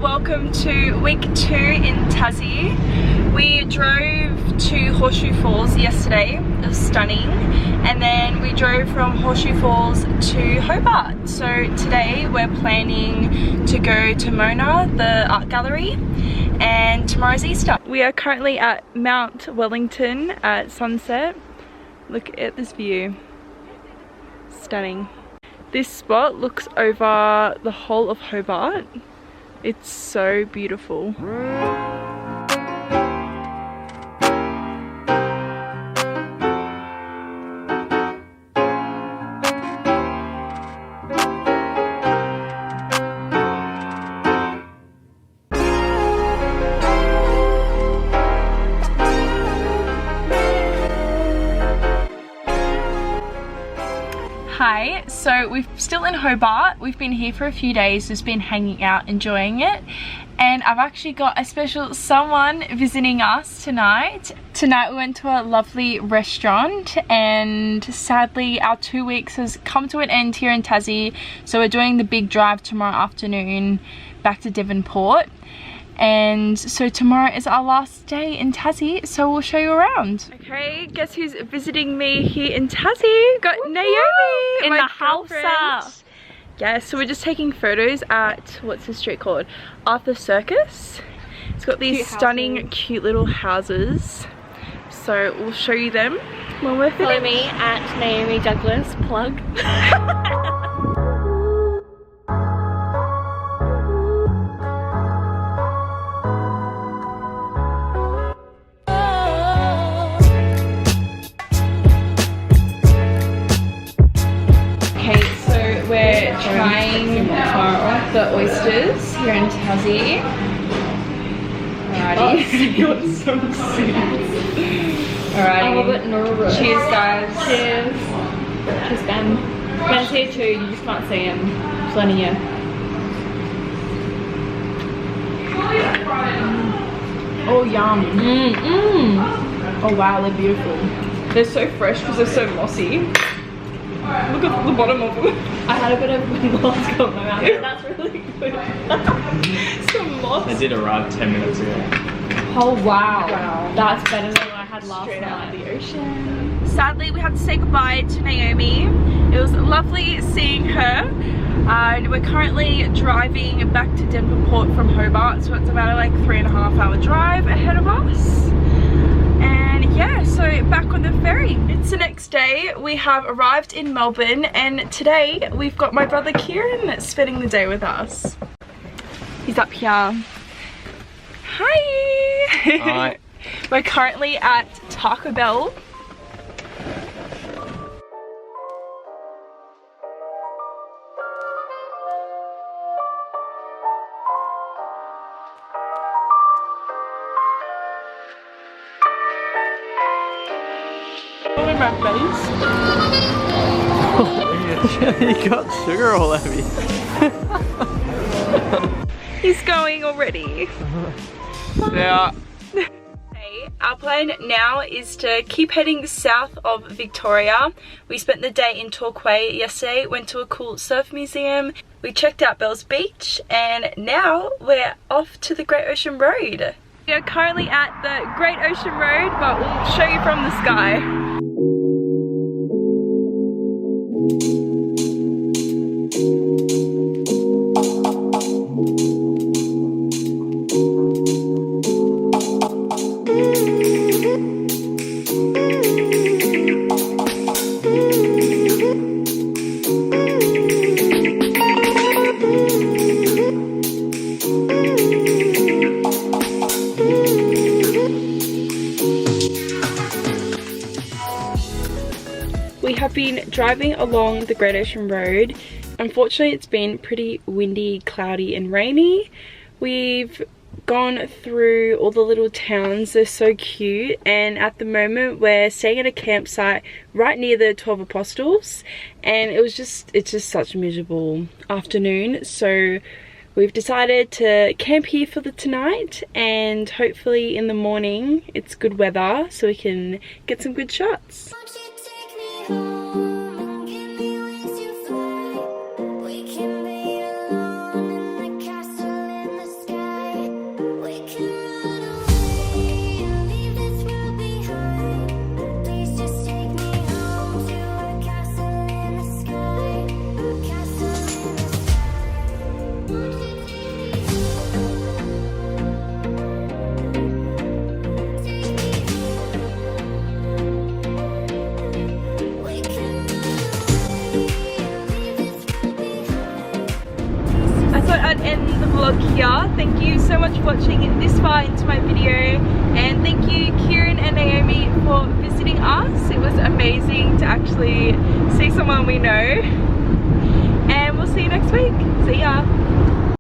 welcome to week 2 in Tassie. We drove to Horseshoe Falls yesterday, it was stunning, and then we drove from Horseshoe Falls to Hobart. So today we're planning to go to Mona, the art gallery, and tomorrow's Easter. We are currently at Mount Wellington at sunset. Look at this view, stunning. This spot looks over the whole of Hobart. It's so beautiful. Hi, so we're still in Hobart. We've been here for a few days, just been hanging out, enjoying it. And I've actually got a special someone visiting us tonight. Tonight we went to a lovely restaurant, and sadly our 2 weeks has come to an end here in Tassie. So we're doing the big drive tomorrow afternoon back to Devonport. And so tomorrow is our last day in Tassie, so we'll show you around. Okay, guess who's visiting me here in Tassie? Got Naomi in the house. Yeah, so we're just taking photos at, what's the street called? Circus. It's got these stunning, cute little houses. So we'll show you them when we're Follow me at Naomi Douglas, plug. We're trying the oysters here in Tassie. Alrighty. Got so Alrighty. I'm a bit nervous. Cheers, guys. Cheers. Cheers, Ben. Ben's here too, you just can't see him. Plenty here. Oh, yum. Oh wow, they're beautiful. They're so fresh because they're so mossy. Look at the bottom of them. I had a bit of moss go in my mouth. That's really good. Some moss. I did arrive 10 minutes ago. Oh wow. That's better than what I had last Straight night. out of the ocean. Sadly, we had to say goodbye to Naomi. It was lovely seeing her. And we're currently driving back to Devonport from Hobart, so it's about a 3.5 hour drive ahead of us. And yeah, so back on the ferry. It's the next day. We have arrived in Melbourne, and today we've got my brother Kieran spending the day with us. He's up here. Hi! Hi. We're currently at Taco Bell. My face. You got sugar all over you. He's going already. Yeah. Okay, our plan now is to keep heading south of Victoria. We spent the day in Torquay yesterday, went to a cool surf museum, we checked out Bells Beach, and now we're off to the Great Ocean Road. We are currently at the Great Ocean Road, but we'll show you from the sky. We have been driving along the Great Ocean Road. Unfortunately, it's been pretty windy, cloudy and rainy. We've gone through all the little towns. They're so cute, and at the moment we're staying at a campsite right near the 12 Apostles, and it's just such a miserable afternoon, so we've decided to camp here for the tonight, and hopefully in the morning it's good weather so we can get some good shots. We can be alone in the castle in the sky. vlog here. Thank you so much for watching this far into my video, and thank you Kieran and Naomi for visiting us. It was amazing to actually see someone we know, and we'll see you next week. See ya.